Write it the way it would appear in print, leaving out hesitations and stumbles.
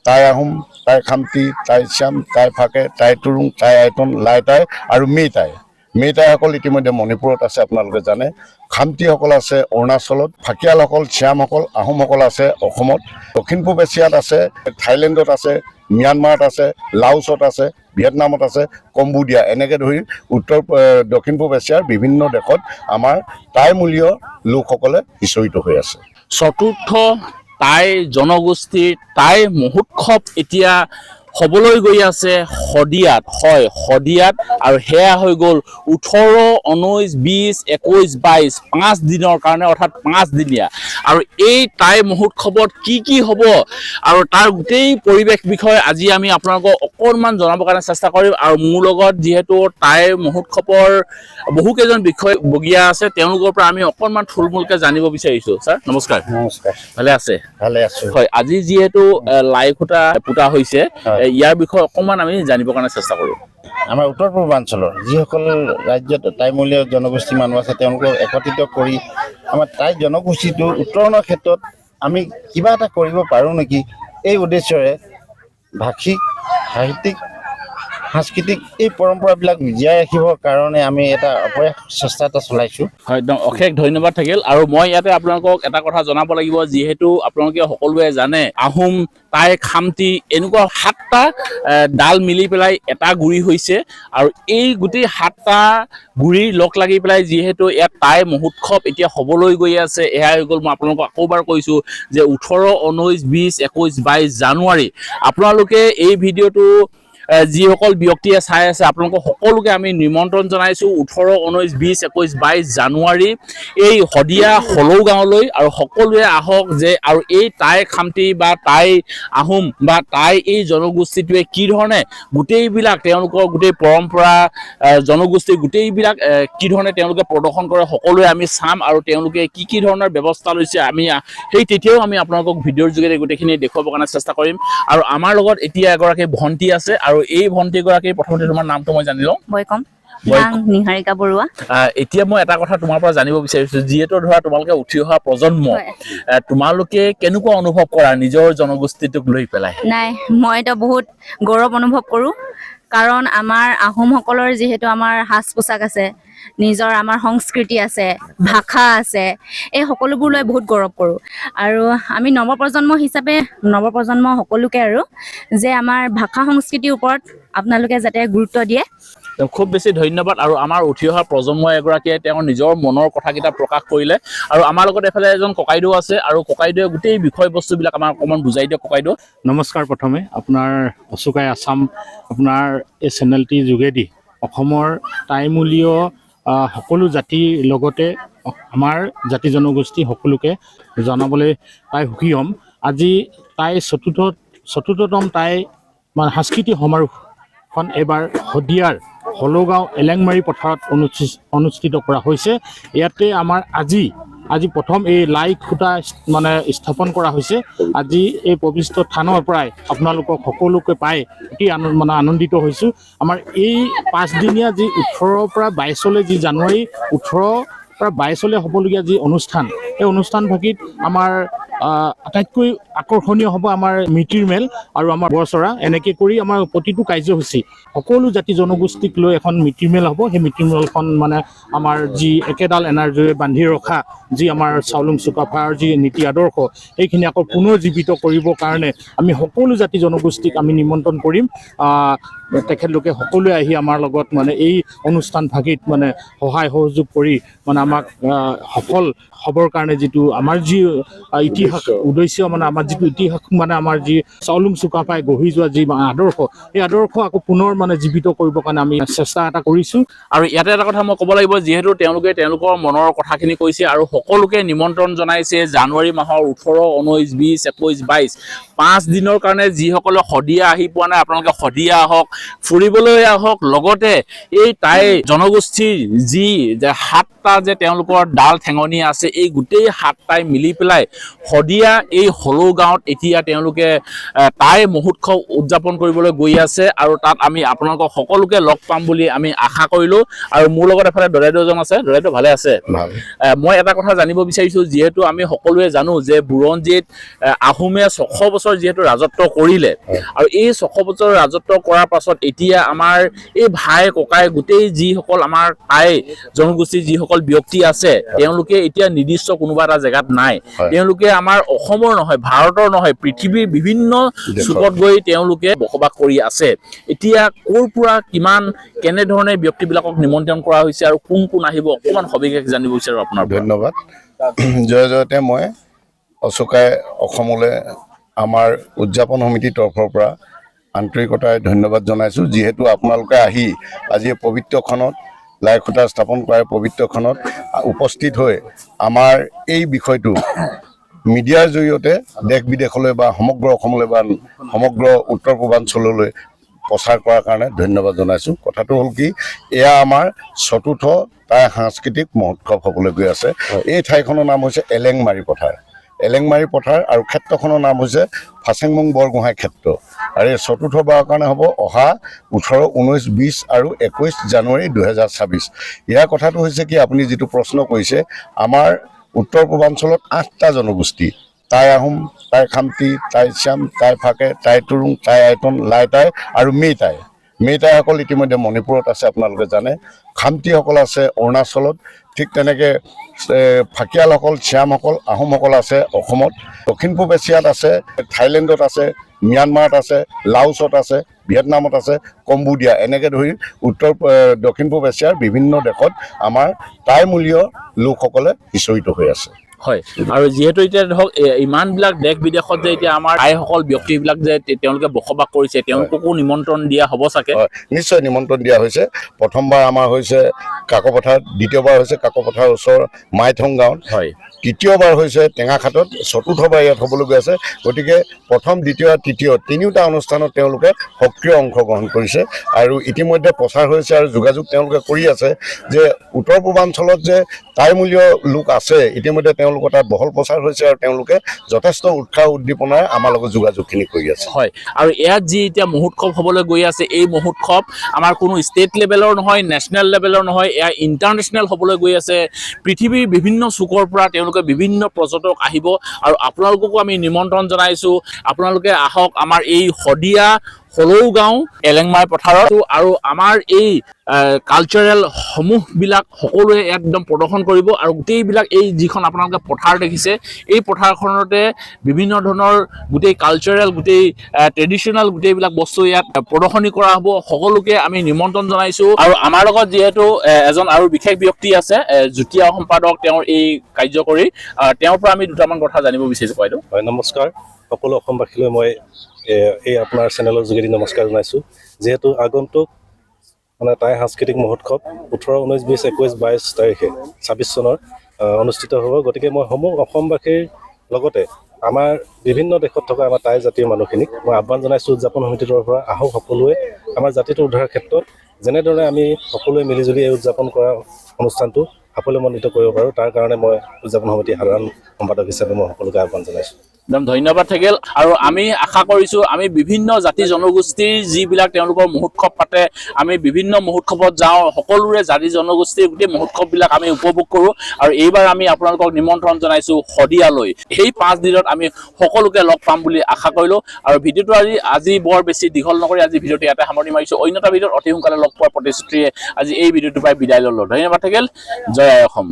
টাই আহোম, টাই খামতি, টাই শ্যাম, টাই ফাকে, টাই টুৰুং, টাই আইটন, লাই টাই আৰু মেইটাই। মেইটাইসকল ইতিমধ্যে মণিপুৰত আছে, আপোনালোকে জানে। খামতিসকল আছে অৰুণাচলত, ফাকিয়ালসকল, শ্যামসকল, আহোমসকল আছে অসমত, দক্ষিণ পূব এছিয়াত আছে, থাইলেণ্ডত আছে, ম্যানমাৰত আছে, লাওছত আছে, ভিয়েটনামত আছে, কম্বোডিয়া, এনেকৈ ধৰি দক্ষিণ পূব এছিয়াৰ বিভিন্ন দেশত আমাৰ টাইমূলীয় লোকসকলে বিচৰিত হৈ আছে। চতুৰ্থ টাই জনগোষ্ঠীৰ টাই মহোৎসৱ এতিয়া হ'বলৈ গৈ আছে শদিয়াত। হয়, শদিয়াত। আৰু সেয়া হৈ গ'ল 18, 19, 20, 21, 22 5 দিনৰ কাৰণে, অৰ্থাৎ 5 দিনীয়া। আৰু এই টাই মহোৎসৱত কি হ'ব আৰু তাৰ গোটেই পৰিৱেশ বিষয়ে আজি আমি আপোনালোকক অকণমান জনাবৰ কাৰণে চেষ্টা কৰিম। আৰু মোৰ লগত যিহেতু টাই মহোৎসৱৰ বহুকেইজন বিষয়ববীয়া আছে, তেওঁলোকৰ পৰা আমি অকণমান থুলমূলকৈ জানিব বিচাৰিছোঁ। ছাৰ নমস্কাৰ। নমস্কাৰ। ভালে আছে? ভালে আছোঁ। হয়, আজি যিহেতু লাই খুঁটা পোতা হৈছে, ইয়াৰ বিষয়ে অকণমান আমি জানিবৰ কাৰণে চেষ্টা কৰোঁ। আমাৰ উত্তৰ পূৰ্বাঞ্চলৰ যিসকল ৰাজ্যত টাইমূলীয় জনগোষ্ঠী মানুহ আছে, তেওঁলোকক একত্ৰিত কৰি আমাৰ টাই জনগোষ্ঠীটোৰ উত্তৰণৰ ক্ষেত্ৰত আমি কিবা এটা কৰিব পাৰোঁ নেকি, এই উদ্দেশ্যৰে ভাষিক, সাহিত্যিক, সাংস্কৃতিক এই পৰম্পৰাবিলাক জীয়াই ৰাখিবৰ কাৰণে আমি এটা চেষ্টা এটা চলাইছোঁ। হয়, একদম অশেষ ধন্যবাদ থাকিল। আৰু মই ইয়াতে আপোনালোকক এটা কথা জনাব লাগিব, যিহেতু আপোনালোকে সকলোৱে জানে আহোম, টাই, খামতি এনেকুৱা 7টা ডাল মিলি পেলাই এটা গুৰি হৈছে। আৰু এই গোটেই 7টা গুৰি লগ লাগি পেলাই যিহেতু ইয়াত টাই মহোৎসৱ এতিয়া হ'বলৈ গৈ আছে, এয়া হৈ গ'ল, মই আপোনালোকক আকৌবাৰ কৈছোঁ যে 18, 19, 20, 21, 22 জানুৱাৰী। আপোনালোকে এই ভিডিঅ'টো যিসকল ব্যক্তিয়ে চাই আছে, আপোনালোকক সকলোকে আমি নিমন্ত্ৰণ জনাইছোঁ 18, 19, 20, 21, 22 জানুৱাৰী এই শদিয়া হলৌ গাঁৱলৈ। আৰু সকলোৱে আহক যে, আৰু এই টাই খামতি বা টাই আহোম বা টাই এই জনগোষ্ঠীটোৱে কি ধৰণে গোটেইবিলাক তেওঁলোকৰ গোটেই পৰম্পৰা, জনগোষ্ঠীৰ গোটেইবিলাক কি ধৰণে তেওঁলোকে প্ৰদৰ্শন কৰে, সকলোৱে আমি চাম। আৰু তেওঁলোকে কি ধৰণৰ ব্যৱস্থা লৈছে আমি তেতিয়াও আমি আপোনালোকক ভিডিঅ'ৰ যোগেদি গোটেইখিনি দেখুৱাবৰ কাৰণে চেষ্টা কৰিম। আৰু আমাৰ লগত এতিয়া এগৰাকী ভণ্টি আছে, আৰু এই ভণ্টিগৰাকীৰ প্ৰথমতে তোমাৰ নামটো মই জানি লওঁ। নিহাৰিকা বৰুৱা। এতিয়া মই এটা কথা তোমাৰ পৰা জানিব বিচাৰিছোঁ, যিহেতু ধৰা তোমালোকে উঠি অহা প্ৰজন্ম, তোমালোকে কেনেকুৱা অনুভৱ কৰা নিজৰ জনগোষ্ঠীটোক লৈ পেলাই? নাই, মইতো বহুত গৌৰৱ অনুভৱ কৰোঁ, কাৰণ আমাৰ আহোমসকলৰ যিহেতু আমাৰ সাজ পোছাক আছে, নিজৰ আমাৰ সংস্কৃতি আছে, ভাষা আছে, এই সকলোবোৰ লৈ বহুত গৌৰৱ কৰোঁ। আৰু আমি নৱপ্ৰজন্ম হিচাপে নৱপ্ৰজন্ম সকলোকে আৰু যে আমাৰ ভাষা সংস্কৃতিৰ ওপৰত আপোনালোকে যাতে গুৰুত্ব দিয়ে। খুব বেছি ধন্যবাদ। আৰু আমাৰ উঠি অহা প্ৰজন্ম এগৰাকীয়ে তেওঁৰ নিজৰ মনৰ কথাকেইটা প্ৰকাশ কৰিলে। আৰু আমাৰ লগত এফালে এজন ককাইদেউ আছে, আৰু ককাইদেৱে গোটেই বিষয়বস্তুবিলাক আমাক অকণমান বুজাই দিয়ক। ককাইদেউ নমস্কাৰ। প্ৰথমে আপোনাৰ অচুকাই আছাম আপোনাৰ এই চেনেলটিৰ যোগেদি অসমৰ টাইমূলীয় সকলো জাতিৰ লগতে আমাৰ জাতি জনগোষ্ঠী সকলোকে জনাবলৈ পাই সুখী হ'ম। আজি টাই চতুৰ্থতম টাই সাংস্কৃতিক সমাৰোহখন এইবাৰ শদিয়াৰ হলৌ গাঁও এলেংমাৰী পথাৰত অনুষ্ঠিত কৰা হৈছে। ইয়াতে আমাৰ আজি প্ৰথম এই লাই খুঁটা স্থাপন কৰা হৈছে। আজি এই পবিত্ৰ থানৰ পৰাই আপোনালোকক সকলোকে পাই অতি আনন্দিত হৈছোঁ। আমাৰ এই 5 দিনীয়া যি 18 পৰা 22 যি জানুৱাৰী 18 পৰা 22 হ'বলগীয়া যি অনুষ্ঠান, এই অনুষ্ঠানভাগিত আমাৰ আটাইতকৈ আকৰ্ষণীয় হ'ব আমাৰ মিতিৰ মেল আৰু আমাৰ বৰচৰা। এনেকৈ কৰি আমাৰ প্ৰতিটো কাৰ্যসূচী সকলো জাতি জনগোষ্ঠীক লৈ এখন মিতিৰ মেল হ'ব। সেই মিতিৰ মেলখন আমাৰ যি একেডাল এনাৰজৰে বান্ধি ৰখা যি আমাৰ চাউলুং চুকাফাৰ যি নীতি আদৰ্শ, সেইখিনি আকৌ পুনৰ জীৱিত কৰিবৰ কাৰণে আমি সকলো জাতি জনগোষ্ঠীক আমি নিমন্ত্ৰণ কৰিম। তেখেতলোকে সকলোৱে আহি আমাৰ লগত এই অনুষ্ঠানভাগিত সহায় সহযোগ কৰি আমাক সফল হ'বৰ কাৰণে যিটো আমাৰ যি ইতিহাস উদ্দেশ্য আমাৰ যিটো ইতিহাস আমাৰ যি চাউলুং চুকাফাই গঢ়ি যোৱা যি আদৰ্শ, এই আদৰ্শ আকৌ পুনৰ জীৱিত কৰিবৰ কাৰণে আমি চেষ্টা এটা কৰিছোঁ। আৰু ইয়াতে এটা কথা মই ক'ব লাগিব, যিহেতু তেওঁলোকে তেওঁলোকৰ মনৰ কথাখিনি কৈছে আৰু সকলোকে নিমন্ত্ৰণ জনাইছে জানুৱাৰী মাহৰ 18, 19, 20, 21, 22 5 দিনৰ কাৰণে যিসকলে শদিয়া আহি পোৱা নাই, আপোনালোকে শদিয়া আহক, ফুৰিবলৈ আহক। লগতে এই টাই জনগোষ্ঠীৰ যি 7টা যে তেওঁলোকৰ ডাল ঠেঙনি আছে, এই গোটেই 7টাই মিলি পেলাই শদিয়া এই হলৌ গাঁৱত এতিয়া তেওঁলোকে টাই মহোৎসৱ উদযাপন কৰিবলৈ গৈ আছে আৰু তাত আমি আপোনালোকক সকলোকে লগ পাম বুলি আমি আশা কৰিলোঁ। আৰু মোৰ লগত এফালে দদাইদেউজন আছে। দদাইদেউ ভালে আছে? ভাল। মই এটা কথা জানিব বিচাৰিছোঁ, যিহেতু আমি সকলোৱে জানো যে বুৰঞ্জীত আহোমে 600 বছৰ যিহেতু ৰাজত্ব কৰিলে আৰু এই 600 বছৰ ৰাজত্ব কৰাৰ পাছত এতিয়া আমাৰ এই ভাই ককাই গোটেই যিসকল আমাৰ টাই জনগোষ্ঠীৰ যিসকল ব্যক্তি আছে তেওঁলোকে এতিয়া নিৰ্দিষ্ট কোনোবা এটা জেগাত নাই। তেওঁলোকে আমাৰ অসমৰ নহয়, ভাৰতৰ নহয়, পৃথিৱীৰ বিভিন্ন চুকত গৈ তেওঁলোকে বসবাস কৰি আছে। এতিয়া ক'ৰ পৰা কিমান কেনেধৰণে ব্যক্তিবিলাকক নিমন্ত্ৰণ কৰা হৈছে আৰু কোন কোন আহিব অকণমান সবিশেষ জানিব বিচাৰোঁ আপোনাৰ পৰা। ধন্যবাদ। জয় জয়তে মই অশোকাই অসমলৈ আমাৰ উদযাপন সমিতিৰ তৰফৰ পৰা আন্তৰিকতাৰে ধন্যবাদ জনাইছোঁ। যিহেতু আপোনালোকে আহি আজি পবিত্ৰখনত লাই খুঁটা স্থাপন কৰাৰ পবিত্ৰখনত উপস্থিত হৈ আমাৰ এই বিষয়টো মিডিয়াৰ জৰিয়তে দেশ বিদেশলৈ বা সমগ্ৰ অসমলৈ বা সমগ্ৰ উত্তৰ পূৰ্বাঞ্চললৈ প্ৰচাৰ কৰাৰ কাৰণে ধন্যবাদ জনাইছোঁ। কথাটো হ'ল কি, এয়া আমাৰ চতুৰ্থ টাই সাংস্কৃতিক মহোৎসৱ হ'বলৈ গৈ আছে। এই ঠাইখনৰ নাম হৈছে এলেংমাৰী পথাৰ। এলেংমাৰী পথাৰ আৰু ক্ষেত্ৰখনৰ নাম হৈছে ফাচেংমুং বৰগোহাঁই ক্ষেত্ৰ। আৰু এই চতুৰ্থবাৰৰ কাৰণে হ'ব অহা 18, 19, 20 আৰু 21 জানুৱাৰী 2026। ইয়াৰ কথাটো হৈছে কি, আপুনি যিটো প্ৰশ্ন কৰিছে, আমাৰ উত্তৰ পূৰ্বাঞ্চলত 8টা জনগোষ্ঠী, টাই আহোম, টাই খামতি, টাই চাম, টাই ফাকে, টাই টুৰুং, টাই আইটন, লাই টাই আৰু মেইটাই। মেইটাইসকল ইতিমধ্যে মণিপুৰত আছে, আপোনালোকে জানে। খামতিসকল আছে অৰুণাচলত। ঠিক তেনেকৈ ফাকিয়ালসকল, শ্যামসকল, আহোমসকল আছে অসমত। দক্ষিণ পূব এছিয়াত আছে, থাইলেণ্ডত আছে, ম্যানমাৰত আছে, লাওছত আছে, ভিয়েটনামত আছে, কম্বোডিয়া, এনেকৈ ধৰি দক্ষিণ পূব এছিয়াৰ বিভিন্ন দেশত আমাৰ টাইমূলীয় লোকসকলে বিচৰিত হৈ আছে। হয়, আৰু যিহেতু এতিয়া ধৰক ইমানবিলাক দেশ বিদেশত যে এতিয়া আমাৰ টাইসকল ব্যক্তিবিলাক যে তেওঁলোকে বসবাস কৰিছে, তেওঁলোককো নিমন্ত্ৰণ দিয়া হ'ব চাগে? হয়, নিশ্চয় নিমন্ত্ৰণ দিয়া হৈছে। প্ৰথমবাৰ আমাৰ হৈছে কাকপথাৰত, দ্বিতীয়বাৰ হৈছে কাকপথাৰৰ ওচৰৰ মাইথং গাঁৱত, হয়, তৃতীয়বাৰ হৈছে টেঙাখাটত, চতুৰ্থবাৰ ইয়াত হ'বলৈ গৈ আছে। গতিকে প্ৰথম, দ্বিতীয়, তৃতীয় তিনিওটা অনুষ্ঠানত তেওঁলোকে সক্ৰিয় অংশগ্ৰহণ কৰিছে আৰু ইতিমধ্যে প্ৰচাৰ হৈছে আৰু যোগাযোগ তেওঁলোকে কৰি আছে যে উত্তৰ পূৰ্বাঞ্চলত যে টাইমূলীয় লোক আছে, ইতিমধ্যে তেওঁলোকৰ তাত বহল প্ৰচাৰ হৈছে আৰু তেওঁলোকে যথেষ্ট উৎসাহ উদ্দীপনাৰে আমাৰ লগত যোগাযোগখিনি কৰি আছে। হয়, আৰু ইয়াত যি এতিয়া মহোৎসৱ হ'বলৈ গৈ আছে, এই মহোৎসৱ আমাৰ কোনো ষ্টেট লেভেলৰ নহয়, নেশ্যনেল লেভেলৰ নহয়, এয়া ইণ্টাৰনেশ্যনেল হ'বলৈ গৈ আছে। পৃথিৱীৰ বিভিন্ন চুকৰ পৰা তেওঁলোকে বিভিন্ন পৰ্যটক আহিব আৰু আপোনালোককো আমি নিমন্ত্ৰণ জনাইছোঁ। আপোনালোকে আহক আমাৰ এই শদিয়া হলৌ গাঁও এলেংমাৰী পথাৰত, আৰু আমাৰ এই কালচাৰেল সমূহবিলাক সকলোৱে একদম প্ৰদৰ্শন কৰিব। আৰু গোটেইবিলাক এই যিখন আপোনালোকে পথাৰ দেখিছে, এই পথাৰখনতে বিভিন্ন ধৰণৰ গোটেই কালচাৰেল, গোটেই ট্ৰেডিশ্যনেল গোটেইবিলাক বস্তু ইয়াত প্ৰদৰ্শনী কৰা হ'ব। সকলোকে আমি নিমন্ত্ৰণ জনাইছোঁ। আৰু আমাৰ লগত যিহেতু এজন আৰু বিশেষ ব্যক্তি আছে, যুটীয়া সম্পাদক তেওঁৰ এই কাৰ্যকৰী, তেওঁৰ পৰা আমি দুটামান কথা জানিব বিচাৰিছোঁ। বাইদেউ হয়, নমস্কাৰ। সকলো অসমবাসীলৈ মই এই আপোনাৰ চেনেলৰ যোগেদি নমস্কাৰ জনাইছোঁ। যিহেতু আগন্তুক টাই সাংস্কৃতিক মহোৎসৱ 18, 19, 20, 21, 22 তাৰিখে 26 চনৰ অনুষ্ঠিত হ'ব। গতিকে মই সমূহ অসমবাসীৰ লগতে আমাৰ বিভিন্ন দেশত থকা আমাৰ টাই জাতিৰ মানুহখিনিক মই আহ্বান জনাইছোঁ উদযাপন সমিতিৰ পৰা, আহক সকলোৱে আমাৰ জাতিটো উদ্ধাৰৰ ক্ষেত্ৰত যেনেদৰে আমি সকলোৱে মিলিজুলি এই উদযাপন কৰা অনুষ্ঠানটো সাফল্যমণ্ডিত কৰিব পাৰোঁ, তাৰ কাৰণে মই উদযাপন সমিতিৰ সাধাৰণ সম্পাদক হিচাপে মই সকলোকে আহ্বান জনাইছোঁ। একদম ধন্যবাদ থাকিল। আৰু আমি আশা কৰিছোঁ আমি বিভিন্ন জাতি জনগোষ্ঠীৰ যিবিলাক তেওঁলোকৰ মহোৎসৱ পাতে, আমি বিভিন্ন মহোৎসৱত যাওঁ, সকলোৰে জাতি জনগোষ্ঠীৰ গোটেই মহোৎসৱবিলাক আমি উপভোগ কৰোঁ। আৰু এইবাৰ আমি আপোনালোকক নিমন্ত্ৰণ জনাইছোঁ শদিয়ালৈ। সেই 5 দিনত আমি সকলোকে লগ পাম বুলি আশা কৰিলোঁ। আৰু ভিডিঅ'টো আজি বৰ বেছি দীঘল নকৰি আজি ভিডিঅ'টো ইয়াতে সামৰণি মাৰিছোঁ। অন্য এটা ভিডিঅ'ত অতি সোনকালে লগ পোৱাৰ প্ৰতিশ্ৰুতিৰে আজি এই ভিডিঅ'টোৰ পৰাই বিদায় ল'লোঁ। ধন্যবাদ থাকিল। জয় আই অসম।